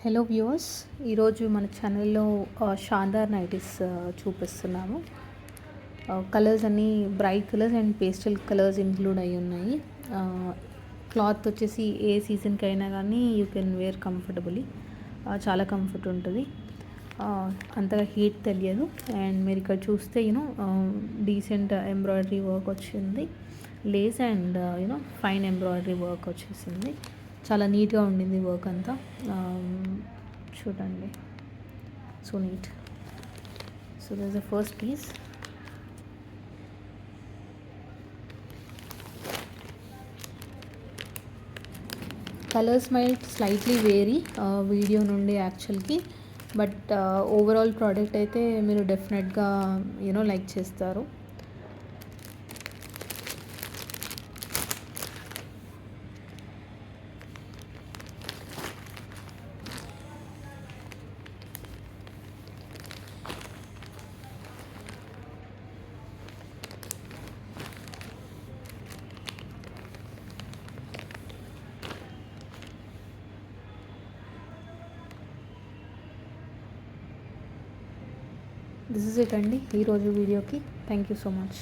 Hello viewers, ఈరోజు మన ఛానల్లో షాన్దార్ నైటీస్ చూపిస్తున్నాము. కలర్స్ అన్నీ bright colours and pastel colours include అయి ఉన్నాయి. క్లాత్ వచ్చేసి ఏ సీజన్కి అయినా కానీ యూ కెన్ వేర్ కంఫర్టబుల్లీ. చాలా కంఫర్ట్ ఉంటుంది, అంతగా హీట్ తెలియదు. అండ్ మీరు ఇక్కడ చూస్తే డీసెంట్ ఎంబ్రాయిడరీ వర్క్ వచ్చింది, lace and fine embroidery work వచ్చేసింది. చాలా నీట్గా ఉండింది వర్క్ అంతా. చూడండి, so neat. So this the first piece. Colours might slightly vary video నుండి యాక్చువల్కి, బట్ ఓవరాల్ ప్రోడక్ట్ అయితే మీరు డెఫినెట్గా లైక్ చేస్తారు. దిస్ ఇస్ ఇట్ అండి ఈరోజు వీడియోకి. Thank you so much.